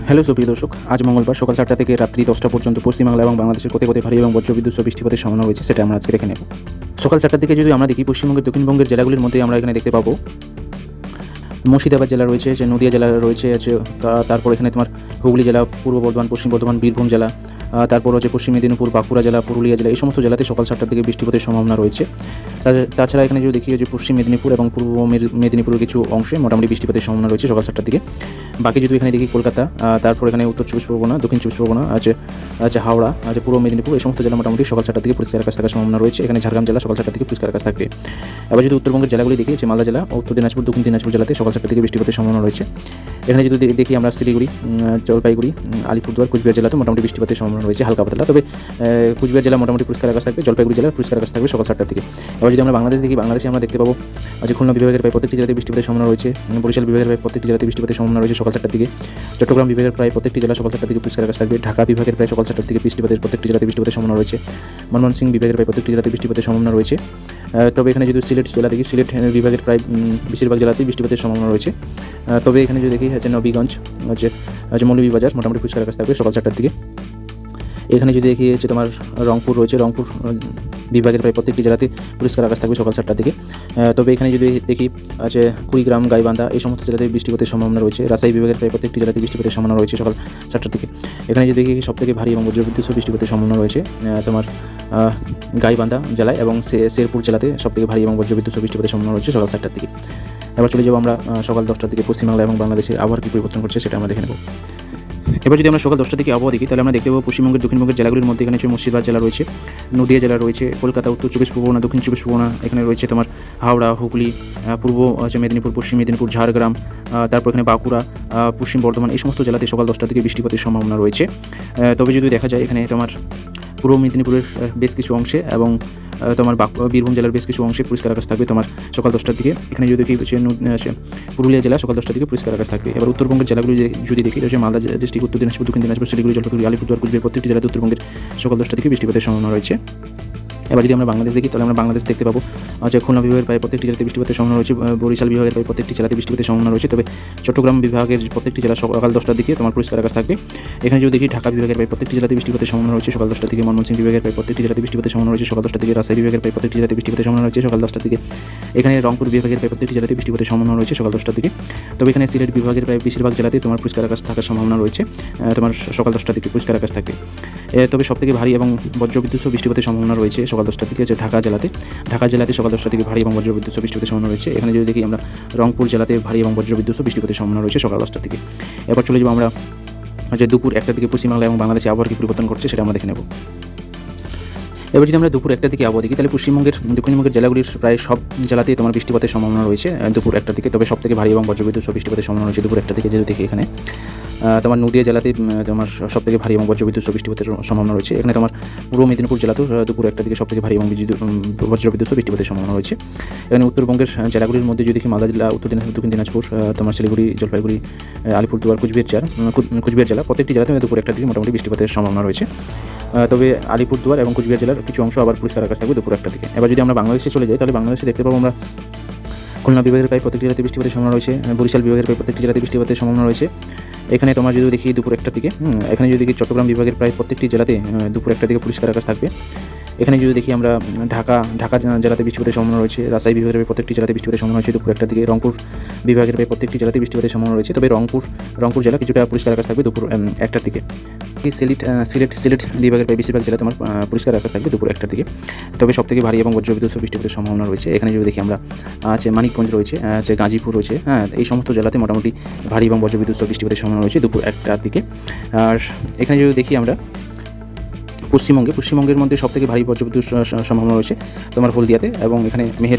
Hello সুপ্রিয় দর্শক, আজ মঙ্গলবার সকাল 4টা থেকে রাত্রি 10টা পর্যন্ত পশ্চিমবাংলা এবং বাংলাদেশের কোথায় কোথায় ভারী এবং বজ্রবিদ্যুৎ সহ বৃষ্টিপাতের সম্ভাবনা রয়েছে সেটা আমরা আজকে দেখে নেব। সকাল 4টার দিকে যদি আমরা দেখি, পশ্চিমবঙ্গের দক্ষিণবঙ্গের জেলাগুলির মধ্যে আমরা এখানে দেখতে পাবো মুর্শিদাবাদ জেলা রয়েছে, যে নদিয়া জেলা রয়েছে, তারপর এখানে তোমার হুগলি জেলা, পূর্ব বর্ধমান, পশ্চিম বর্ধমান, বীরভূম জেলা, তারপর হচ্ছে পশ্চিম মেদিনীপুর, বাঁকুড়া জেলা, পুরুলিয়া জেলা, এই সমস্ত জেলাতে সকাল 7টার দিকে বৃষ্টিপাতের সম্ভাবনা রয়েছে। তাছাড়া এখানে যদি দেখি যে পশ্চিম মেদিনীপুর এবং পূর্ব মেদিনীপুরের কিছু অংশে মোটামুটি বৃষ্টিপাতের সম্ভাবনা রয়েছে সকাল 7টার দিকে। বাকি যদি এখানে দেখি কলকাতা, তারপর এখানে উত্তর চব্বিশ পরগনা, দক্ষিণ চব্বিশ পরগনা আছে হাওড়া, পূর্ব মেদিনীপুর, এই সমস্ত জেলা মোটামুটি সকাল 7টার দিকে পরিষ্কার আকাশ থাকার সম্ভাবনা রয়েছে। এখানে ঝাড়গ্রাম জেলা সকাল 7টার দিকে পরিষ্কার আকাশ থাকবে। এবার যদি উত্তরবঙ্গের জেলাগুলি দেখি, যে মালদা জেলা, উত্তর দিনাজপুর, দক্ষিণ দিনাজপুর জেলাতে সকাল 7টার দিকে বৃষ্টিপাতের সম্ভাবনা রয়েছে। এখানে যদি দেখি আমরা শিলিগুড়ি, জলপাইগুড়ি, আলিপুরদুয়ার, কুচবিহার জেলাতে মোটামুটি বৃষ্টিপাতের সম্ভাবনা রয়েছে হালকা পাতলা। তবে কুচবিহার জেলা মোটামুটি পরিষ্কার আকাশ থাকবে, জলপাইগুড়ি জেলার পরিষ্কার আকাশ থাকবে সকাল 7টার দিকে। এবার যদি আমরা বাংলাদেশ দেখি, বাংলাদেশে আমরা দেখতে পাবো খুলনা বিভাগের প্রায় প্রত্যেকটি জেলাতে বৃষ্টিপাতের সম্ভাবনা রয়েছে, বরিশাল বিভাগের প্রায় প্রত্যেকটি জেলাতে বৃষ্টিপাতের সম্ভাবনা রয়েছে সকাল 7টার দিকে। চট্টগ্রাম বিভাগের প্রায় প্রত্যেকটি জেলা সকাল 7টার দিকে পরিষ্কার আকাশ থাকবে। ঢাকা বিভাগের প্রায় সকাল 7টার দিকে প্রত্যেকটি জেলাতে বৃষ্টিপাতের সম্ভাবনা রয়েছে। ময়মনসিংহ বিভাগের প্রায় প্রত্যেকটি জেলাতে বৃষ্টিপাতের সম্ভাবনা রয়েছে। তবে এখানে যদি সিলেট জেলা দেখি, সিলেট বিভাগের প্রায় বেশিরভাগ জেলাতেই বৃষ্টিপাতের সম্ভাবনা রয়েছে। তবে এখানে যদি দেখি নবীগঞ্জ, মৌলভীবাজার মোটামুটি পরিষ্কার আকাশ থাকবে সকাল 7টার দিকে। এখানে যদি দেখি তোমার রংপুর রয়েছে, রংপুর বিভাগের প্রায় প্রত্যেকটি জেলাতে পরিষ্কার আকাশ থাকবে সকাল 7টার দিকে। তবে এখানে যদি দেখি কুড়িগ্রাম, গাইবান্ধা, এই সমস্ত জেলাতে বৃষ্টিপাতের সম্ভাবনা রয়েছে। রাজশাহী বিভাগের প্রায় প্রত্যেকটি জেলাতে বৃষ্টিপাতের সম্ভাবনা রয়েছে সকাল 7টার দিকে। এখানে যদি দেখি সবথেকে ভারী এবং বজ্রবিদ্যুৎ সহ বৃষ্টিপাতের সম্ভাবনা রয়েছে তোমার গাইবান্ধা জেলায় এবং শেরপুর জেলাতে সবথেকে ভারী এবং বজ্রবিদ্যুৎ সহ বৃষ্টিপাতের সম্ভাবনা রয়েছে সকাল 7টার দিকে। এবার চলে যাবো আমরা সকাল 10টার দিকে পশ্চিমবাংলা এবং বাংলাদেশের আবহাওয়া কী পরিবর্তন করছে সেটা আমরা দেখে নেব। এবার যদি আমরা সকাল 10টার দিকে আবহাওয়া দেখি, তাহলে আমরা দেখতে পাবো পশ্চিমবঙ্গের দক্ষিণবঙ্গের জেলাগুলির মধ্যে এখানে মুর্শিদাবাদ জেলা রয়েছে, নদিয়া জেলা রয়েছে, কলকাতা, উত্তর চব্বিশ পরগনা, দক্ষিণ চব্বিশ পরগনা, এখানে রয়েছে তোমার হাওড়া, হুগলি, পূর্ব মেদিনীপুর, পশ্চিম মেদিনীপুর, ঝাড়গ্রাম, তারপর এখানে বাঁকুড়া, পশ্চিম বর্ধমান, এই সমস্ত জেলাতে সকাল 10টার দিকে বৃষ্টিপাতের সম্ভাবনা রয়েছে। তবে যদি দেখা যায় এখানে তোমার পূর্ব মেদিনীপুরের বেশ কিছু অংশে এবং তোমার বীরভূম জেলার বেশ কিছু অংশে পরিষ্কার আকাশ থাকবে তোমার সকাল 10টার দিকে। এখানে যদি দেখি পুরুলিয়া জেলা সকাল 10টার দিকে পরিষ্কার আকাশ থাকবে। এবার উত্তরবঙ্গের জেলাগুলি যদি দেখি, মালদা ডিস্ট্রিক্ট, উত্তর দিনাজপুর, দক্ষিণ দিনাজপুর, শিলিগুড়ি, জলপাইগুড়ি, আলিপুরদুয়ার, কুচবিহার, প্রত্যেকটি জেলাতে উত্তরবঙ্গের সকাল 10টার দিকে বৃষ্টিপাতের সম্ভাবনা রয়েছে। এবার যদি আমরা বাংলাদেশ দেখি, তাহলে আমরা বাংলাদেশ দেখতে পাবো খুলনা বিভাগের প্রায় প্রত্যেকটি জেলাতে বৃষ্টিপাতের সম্ভাবনা রয়েছে, বরিশাল বিভাগের প্রায় প্রত্যেকটি জেলাতে বৃষ্টিপাতের সম্ভাবনা রয়েছে। তবে চট্টগ্রাম বিভাগের প্রত্যেকটি জেলা সকাল 10টার দিকে তোমার পরিষ্কার আকাশ থাকবে। এখানে যদি দেখি ঢাকা বিভাগের প্রায় প্রত্যেকটি জেলাতে বৃষ্টিপাতের সম্ভাবনা রয়েছে সকাল 10টার দিকে, ময়মনসিংহ বিভাগের প্রায় প্রত্যেকটি জেলাতে বৃষ্টিপাতের সম্ভাবনা রয়েছে সকাল 10টার দিকে, রাজশাহী বিভাগের প্রায় প্রত্যেকটি জেলাতে বৃষ্টিপাতের সম্ভাবনা রয়েছে সকাল 10টার দিকে। এখানে রংপুর বিভাগের প্রায় প্রত্যেকটি জেলাতে বৃষ্টিপাতের সম্ভাবনা রয়েছে সকাল 10টার দিকে। তবে এখানে সিলেট বিভাগের প্রায় বেশিরভাগ জেলাতেই তোমার পরিষ্কার আকাশ থাকার সম্ভাবনা রয়েছে তোমার সকাল 10টার দিকে পরিষ্কার আকাশ থাকবে। তবে সবথেকে ভারী এবং বজ্রবিদ্যুৎ সহ বৃষ্টিপাতের সম্ভাবনা রয়েছে সকাল 10টার দিকে ঢাকা জেলাতে সকাল 10টার দিকে ভারী এবং বজ্রবিদ্যুৎ সহ বৃষ্টিপাতের সম্ভাবনা রয়েছে। এখানে যদি দেখি আমরা রংপুর জেলাতে ভারী এবং বজ্রবিদ্যুৎ সহ বৃষ্টিপাতের সম্ভাবনা রয়েছে সকাল 10টার দিকে। এরপর চলে যাবো আমরা দুপুর 1টার দিকে পশ্চিমবাংলা এবং বাংলাদেশে আবহাওয়া কী পরিবর্তন করছে সেটা আমরা দেখে নেব। এবার যদি আমরা দুপুর 1টার দিকে আবহাওয়া দেখি, তাহলে পশ্চিমবঙ্গের দক্ষিণবঙ্গের জেলাগুলির প্রায় সব জেলাতেই তোমার বৃষ্টিপাতের সম্ভাবনা রয়েছে দুপুর 1টার দিকে। তবে সবথেকে ভারী এবং বজ্রবিদ্যুৎ সহ বৃষ্টিপাতের সম্ভাবনা রয়েছে দুপুর 1টার দিকে। যদি দেখি এখানে তোমার নদিয়া জেলাতে তোমার সবথেকে ভারী এবং বজ্রবিদ্যুৎ সহ বৃষ্টিপাতের সম্ভাবনা রয়েছে। এখানে তোমার পূর্ব মেদিনীপুর জেলাতেও দুপুর 1টার দিকে সবথেকে ভারী এবং বজ্রবিদ্যুৎ সহ বৃষ্টিপাতের সম্ভাবনা রয়েছে। এখানে উত্তরবঙ্গের জেলাগুলির মধ্যে যদি দেখি মালদা জেলা, উত্তর দিনাজপুর, দক্ষিণ দিনাজপুর, তোমার শিলিগুড়ি, জলপাইগুড়ি, আলিপুরদুয়ার, কুচবিহার জেলা প্রত্যেকটি জেলাতে দুপুর 1টার দিকে মোটামুটি বৃষ্টিপাতের সম্ভাবনা রয়েছে। তবে আলিপুরদুয়ার এবং কুচবিহার জেলার কিছু অংশ আবার পরিষ্কার আকাশ থাকবে দুপুর 1টার দিকে। এবার যদি আমরা বাংলাদেশে চলে যাই, তাহলে বাংলাদেশে দেখতে পাবো আমরা খুলনা বিভাগের প্রায় প্রত্যেকটি জেলাতে বৃষ্টিপাতের সম্ভাবনা রয়েছে, বরিশাল বিভাগের প্রায় প্রত্যেকটি জেলাতে বৃষ্টিপাতের সম্ভাবনা রয়েছে। এখানে তোমার যদি দেখি দুপুর 1টার দিকে, এখানে যদি দেখি চট্টগ্রাম বিভাগের প্রায় প্রত্যেকটি জেলাতে দুপুর 1টার দিকে পরিষ্কার আকাশ থাকবে। এখানে যদি দেখি আমরা ঢাকা জেলাতে বৃষ্টিপাতের সম্ভাবনা রয়েছে, রাজশাহী বিভাগের প্রত্যেকটি জেলাতে বৃষ্টিপাতের সম্ভাবনা রয়েছে দুপুর 1টার দিকে, রংপুর বিভাগের প্রায় প্রত্যেকটি জেলাতে বৃষ্টিপাতের সম্ভাবনা রয়েছে। তবে রংপুর জেলা কিছুটা পরিষ্কার আকাশ থাকবে দুপুর 1টার দিকে। সিলেট বিভাগের প্রায় বেশিরভাগ জেলা তোমার পরিষ্কার আকাশ থাকবে দুপুর 1টার দিকে। তবে সবথেকে ভারী এবং বজ্রবিদ্যুৎ সহ বৃষ্টিপাতের সম্ভাবনা রয়েছে। এখানে যদি দেখি আমরা মানিকগঞ্জ রয়েছে, গাজীপুর রয়েছে, এই সমস্ত জেলাতে মোটামুটি ভারী এবং বজ্রবিদ্যুৎ সহ বৃষ্টিপাতের সম্ভাবনা রয়েছে দুপুর 1টার দিকে। আর এখানে যদি দেখি আমরা পশ্চিমবঙ্গের মধ্যে সবথেকে ভারী বজ্রবিদ্যুৎ সম্ভাবনা রয়েছে তোমার হলদিয়াতে, এবং এখানে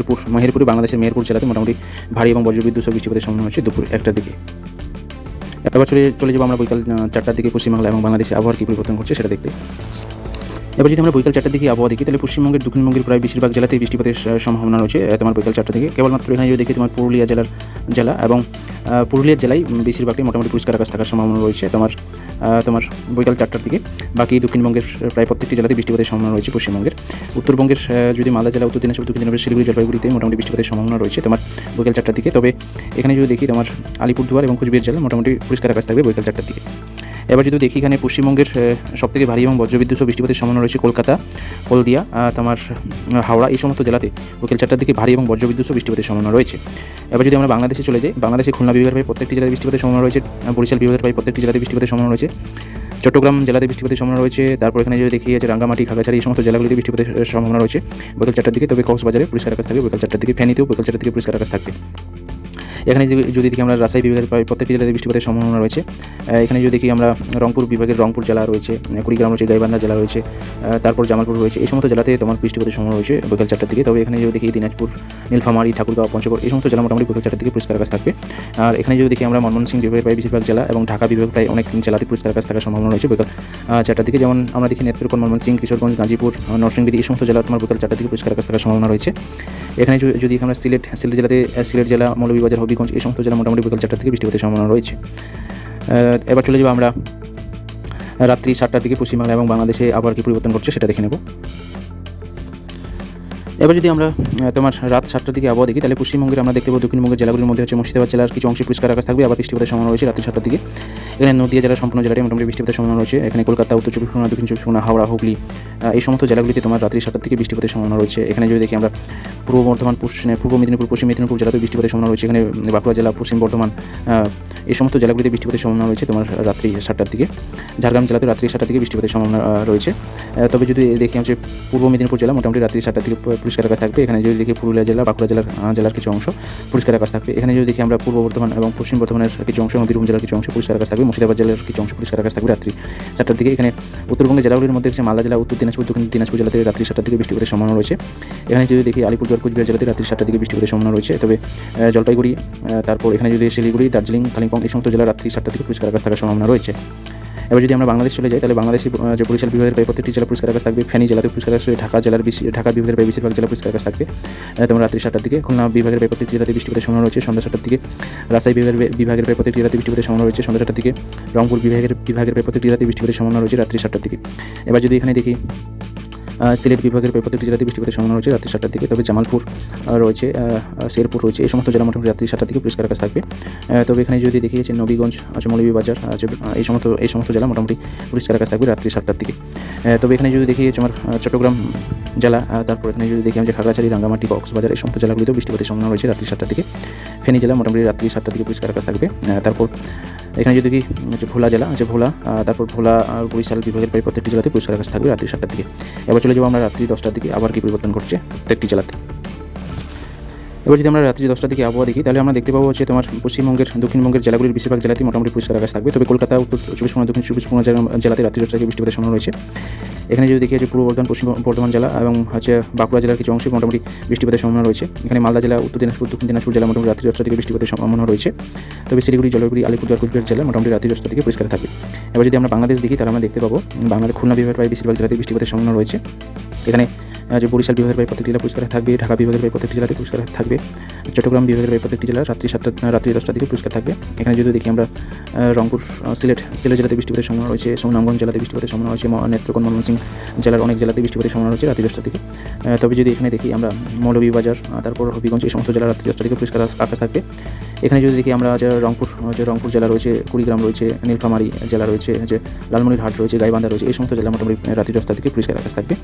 মেহেরপুরে বাংলাদেশের মেহেরপুর জেলাতে মোটামুটি ভারী এবং বজ্রবিদ্যুৎ সহ বৃষ্টিপাতের সম্ভাবনা রয়েছে দুপুর 1টার দিকে। এবার চলে যাবো আমরা বিকাল 4টার দিকে পশ্চিমবাংলা এবং বাংলাদেশে আবহাওয়ার কী পরিবর্তন করছে সেটা দেখতে। এবার যদি আমরা বিকাল 4টার দিকে আবহাওয়া দেখি, তাহলে পশ্চিমবঙ্গের দক্ষিণবঙ্গের প্রায় বেশিরভাগ জেলাতেই বৃষ্টিপাতের সম্ভাবনা রয়েছে তোমার বিকাল 4টা থেকে। কেবলমাত্র এখানে যদি দেখি তোমার পুরুলিয়া জেলা এবং পুরুলিয়া জেলায় বেশিরভাগই মোটামুটি পরিষ্কার আকাশ থাকার সম্ভাবনা রয়েছে তোমার বিকাল 4টার দিকে। বাকি দক্ষিণবঙ্গের প্রায় প্রত্যেকটি জেলাতে বৃষ্টিপাতের সম্ভাবনা রয়েছে পশ্চিমবঙ্গের। উত্তরবঙ্গের যদি মালদা জেলা, উত্তর দিনাজপুর, দক্ষিণ দিনাজপুর, শিলিগুড়ি, জলপাইগুড়িতে মোটামুটি বৃষ্টিপাতের সম্ভাবনা রয়েছে তোমার বিকাল 4টার দিকে। তবে এখানে যদি দেখি তোমার আলিপুরদুয়ার এবং কুচবিহার জেলা মোটামুটি পরিষ্কার আকাশ থাকবে বিকাল 4টার দিকে। এবার যদি দেখি এখানে পশ্চিমবঙ্গের সবথেকে ভারী এবং বজ্রবিদ্যুৎ সহ বৃষ্টিপাতের সম্ভাবনা রয়েছে কলকাতা, হলদিয়া, তোমার হাওড়া এই সমস্ত জেলাতে বিকেল 4টার দিকে ভারী এবং বজ্রবিদ্যুৎ সহ বৃষ্টিপাতের সম্ভাবনা রয়েছে। এবার যদি আমরা বাংলাদেশে চলে যাই, বাংলাদেশে খুলনা বিভাগের প্রায় প্রত্যেকটি জেলায় বৃষ্টিপাতের সম্ভাবনা রয়েছে, বরিশাল বিভাগের প্রায় প্রত্যেকটি জেলাতে বৃষ্টিপাতের সম্ভাবনা রয়েছে, চট্টগ্রাম জেলাতে বৃষ্টিপাতের সম্ভাবনা রয়েছে। তারপর এখানে যদি দেখি আছে রাঙ্গামাটি, খাগড়াছড়ি এই সমস্ত জেলাগুলিতে বৃষ্টিপাতের সম্ভাবনা রয়েছে বিকেল 4টার দিকে। তবে কক্সবাজারে পরিষ্কার আকাশ থাকবে বিকেল 4টার দিকে, ফেনীতেও বিকেল 4টার দিকে পরিষ্কার আকাশ থাকবে। এখানে যদি দেখি আমরা রাজশাহী বিভাগের প্রায় প্রত্যেকটি জেলাতে বৃষ্টিপাতের সম্ভাবনা রয়েছে। এখানে যদি দেখি আমরা রংপুর বিভাগের রংপুর জেলা রয়েছে, কুড়িগ্রাম রয়েছে, গাইবান্ধা জেলা রয়েছে, তারপর জামালপুর রয়েছে, এই সমস্ত জেলাতে তোমার বৃষ্টিপাতের সম্ভাবনা রয়েছে বিকেল 4টার দিকে। তবে এখানে যদি দেখি দিনাজপুর, নীলফামারী, ঠাকুরগাঁও, পঞ্চগড় এই সমস্ত জেলা মোটামুটি বিকেল 4টার দিকে পরিষ্কার আকাশ থাকবে। আর এখানে যদি দেখি আমরা ময়মনসিংহ বিভাগের প্রায় বেশিরভাগ জেলা এবং ঢাকা বিভাগ প্রায় অনেক জেলাতে পরিষ্কার আকাশ থাকার সম্ভাবনা রয়েছে বিকেল 4টার দিকে। যেমন আমরা দেখি নেত্রকোনা, ময়মনসিংহ, কিশোরগঞ্জ, গাজীপুর, নরসিংদী এই সমস্ত জেলা তোমার বিকেল 4টার দিকে পরিষ্কার আকাশ থাকার সম্ভাবনা রয়েছে। এখানে যদি আমরা সিলেট জেলাতে, সিলেট জেলা, মৌলভীবাজার, হবিগঞ্জ এই সমস্ত জেলা মোটামুটি বিকেল 4টার থেকে বৃষ্টিপাতের সম্ভাবনা রয়েছে। এবার চলে যাবো আমরা রাত্রি 7টার দিকে পশ্চিমবাংলা এবং বাংলাদেশে আবার কি পরিবর্তন করছে সেটা দেখে নেব। এবার যদি আমরা তোমার রাত 7টার দিকে আবহাওয়া দেখি, তাহলে পশ্চিমবঙ্গের আমরা দেখতে পাবো দক্ষিণবঙ্গের জেলাগুলির মধ্যে হচ্ছে মুর্শিদাবাদ জেলার কিছু অংশে পরিষ্কার আকাশ থাকবে, আবার বৃষ্টিপাতের সম্ভাবনা রয়েছে রাত্রি 7টার দিকে। এখানে নদীয়া জেলার সম্পূর্ণ জেলাটি মোটামুটি বৃষ্টিপাতের সম্ভাবনা রয়েছে। এখানে কলকাতা, উত্তর চব্বিশ পরগনা, দক্ষিণ চব্বিশ পরগনা, হাওড়া, হুগলি এই সমস্ত জেলাগুলিতে তোমার রাত্রি 7টার দিকে বৃষ্টিপাতের সম্ভাবনা রয়েছে। এখানে যদি দেখি আমরা পূর্ব বর্ধমান, পূর্ব মেদিনীপুর, পশ্চিম মেদিনীপুর জেলাতেও বৃষ্টিপাতের সম্ভাবনা রয়েছে। এখানে বাঁকুড়া জেলা, পশ্চিম বর্ধমান এই সমস্ত জেলাগুলিতে বৃষ্টিপাতের সম্ভাবনা রয়েছে তোমার রাত্রি 7টার দিকে। ঝাড়গ্রাম জেলাতে রাত্রি 7টার দিকে বৃষ্টিপাতের সম্ভাবনা রয়েছে। তবে যদি দেখি হচ্ছে পূর্ব মেদিনীপুর জেলা মোটামুটি রাত্রি 7টার দিকে পরিষ্কার আকাশ থাকবে। এখানে যদি দেখি পুরুলিয়া জেলা, বাঁকুড়া জেলার কিছু অংশ পরিষ্কার আকাশ থাকবে। এখানে যদি দেখি আমরা পূর্ব বর্ধমান এবং পশ্চিম বর্ধমানের কিছু অংশ এবং বীরভূম জেলার কিছু অংশ পরিষ্কার আকাশ থাকবে। মুর্শিদাবাদ জেলার কিছু অংশ পরিষ্কার আকাশ থাকবে রাত্রি 7টার দিকে। এখানে উত্তরবঙ্গের জেলাগুলির মধ্যে হচ্ছে মালদা জেলা, উত্তর দিনাজপুর, দক্ষিণ দিনাজপুর জেলাতে রাত্রি 7টার দিকে বৃষ্টিপাতের সম্ভাবনা রয়েছে। এখানে যদি দেখি আলিপুরদুয়ার, কুচবিহার জেলাতে রাত্রি 7টার দিকে বৃষ্টিপাতের সম্ভাবনা রয়েছে। তবে জলপাইগুড়ি, তারপর এখানে যদি শিলিগুড়ি, দার্জিলিং, কালিম্পং এই সমস্ত জেলা রাত্রি 7টার দিকে পরিষ্কার আকাশ থাকার সম্ভাবনা রয়েছে। এবার যদি আমরা বাংলাদেশ চলে যাই, তাহলে বাংলাদেশে যে বরিশাল বিভাগের প্রায় প্রত্যেকটি জেলা পরিষ্কার আকাশ থাকবে, ফেনী জেলাতে পরিষ্কার আকাশ, ঢাকা বিভাগের প্রায় বেশিরভাগ জেলা পরিষ্কার আকাশ থাকবে তোমার রাত্রি 7টার দিকে। খুলনা বিভাগের প্রায় প্রত্যেকটি জেলাতে বৃষ্টিপাতের সম্ভাবনা রয়েছে সন্ধ্যা 7টার দিকে। রাজশাহী বিভাগের প্রায় প্রত্যেকটি জেলাতে বৃষ্টিপাতের সম্ভাবনা রয়েছে সন্ধ্যা 7টার দিকে। রংপুর বিভাগের প্রায় প্রত্যেকটি জেলাতে বৃষ্টিপাতের সম্ভাবনা রয়েছে রাত্রি 7টার দিকে। এবার যদি এখানে দেখি সিলেট বিভাগের প্রায় প্রত্যেকটি জেলাতে বৃষ্টিপাতের সম্ভাবনা রয়েছে রাত্রি 7টার দিকে। তবে জামালপুর রয়েছে, শেরপুর রয়েছে, এই সমস্ত জেলা মোটামুটি রাত্রি 7টার দিকে পরিষ্কার আকাশ থাকবে। তবে এখানে যদি দেখিয়েছে নবীগঞ্জ আছে, মৌলভীবাজার আছে, এই সমস্ত জেলা মোটামুটি পরিষ্কার আকাশ থাকবে রাত্রি 7টার দিকে। তবে এখানে যদি দেখিয়েছে আমার চট্টগ্রাম জেলা, তারপর এখানে যদি দেখি আমি যে খাগড়াছড়ি, রাঙ্গামাটি, কক্সবাজার এই সমস্ত জেলাগুলিতেও বৃষ্টিপাতের সম্ভাবনা রয়েছে রাত্রি 7টার দিকে। ফেনী জেলা মোটামুটি রাত্রি 7টার দিকে পরিষ্কার আকাশ থাকবে। তারপর এখানে যদি দেখি ভোলা জেলা আছে, তারপর ভোলা, বরিশাল বিভাগের প্রায় প্রত্যেকটি জেলাতে পরিষ্কার আকাশ থাকবে রাত্রি 7টার দিকে। এবার চলে যাবো আমরা রাত্রি 10টার দিকে আবার কি পরিবর্তন করছে প্রত্যেকটি জেলাতে। এবার যদি আমরা রাত্রি 10টার দিকে আবহাওয়া দেখি, তাহলে আমরা দেখতে পাবো হচ্ছে তোমার পশ্চিমবঙ্গের, দক্ষিণবঙ্গের জেলাগুলির বেশিরভাগ জেলাতেই মোটামুটি পরিষ্কার আকাশ থাকবে। তবে কলকাতা, উত্তর চব্বিশ পরগনা, দক্ষিণ চব্বিশ পরগনা জেলাতে রাত্রি 10টার দিকে বৃষ্টিপাতের সম্ভাবনা রয়েছে। এখানে যদি দেখি যে পূর্ব বর্ধমান, পশ্চিম বর্ধমান জেলা এবং হচ্ছে বাঁকুড়া জেলার কিছু অংশে মোটামুটি বৃষ্টিপাতের সম্ভাবনা রয়েছে। এখানে মালদা জেলা, উত্তর দিনাজপুর, দক্ষিণ দিনাজপুর জেলা মোটামুটি রাত্রি 10টার দিকে বৃষ্টিপাতের সম্ভাবনা রয়েছে। তবে শিলিগুড়ি, জলপাইগুড়ি, আলিপুরদুয়ার, কুচবিহার জেলা মোটামুটি রাত্রি 10টার দিকে পরিষ্কার থাকবে। এবার যদি আমরা বাংলাদেশ দেখি, তাহলে আমরা দেখতে পাবো বাংলাদেশ খুলনা বিভাগের প্রায় বেশিরভাগ জেলাতে বৃষ্টিপাতের সম্ভাবনা রয়েছে। এখানে যে বরিশাল বিভাগের প্রায় প্রত্যেকটি জেলা পরিষ্কার থাকবে, ঢাকা বিভাগের প্রায় প্রত্যেকটি জেলাতে পরিষ্কার থাকবে, চট্টগ্রাম বিভাগের প্রায় প্রত্যেকটি জেলা রাত্রি 10টার দিকে পরিষ্কার থাকবে। এখানে যদি দেখি আমরা রংপুর, সিলেট জেলাতে বৃষ্টিপাতের সম্ভাবনা রয়েছে, সুনামগঞ্জ জেলাতে বৃষ্টিপাতের সম্ভাবনা রয়েছে, নেত্রকোনা, ময়মনসিংহ জেলার অনেক জেলাতে বৃষ্টিপাতের সম্ভাবনা রয়েছে রাত্রি 10টার দিকে। তবে যদি এখানে দেখি আমরা মৌলভীবাজার, তারপর হবিগঞ্জ এই সমস্ত জেলা রাত্রি 10টার দিকে পরিষ্কার আকাশ থাকবে। এখানে যদি দেখি আমরা যে রংপুর জেলা রয়েছে, কুড়িগ্রাম রয়েছে, নীলফামারী জেলা রয়েছে, যে লালমনিরহাট রয়েছে, গাইবান্ধা রয়েছে, এই সমস্ত জেলা মোটামুটি রাত্রি 10টার দিকে পরিষ্কার আকাশ থাকবে।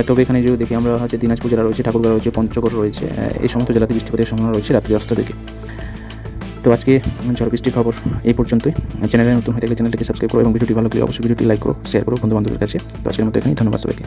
তবে এখানে যদি দেখি আমরা হচ্ছে দিনাজপুর জেলা রয়েছে, ঠাকুরগাঁও রয়েছে, পঞ্চগড় রয়েছে, এই সমস্ত জেলাতে বৃষ্টিপাতের সম্ভাবনা রয়েছে রাত্রি 10টার দিকে। তো আজকে ঝড় বৃষ্টির খবর এই পর্যন্তই। চ্যানেলে নতুন হয়ে থাকলে চ্যানেলটিকে সাবস্ক্রাইব করো এবং ভিডিওটি ভালো লাগলে অবশ্যই ভিডিওটি লাইক করো, শেয়ার করো বন্ধু বান্ধবের কাছে। তো আজকের মতো এখানেই, ধন্যবাদ সবাইকে।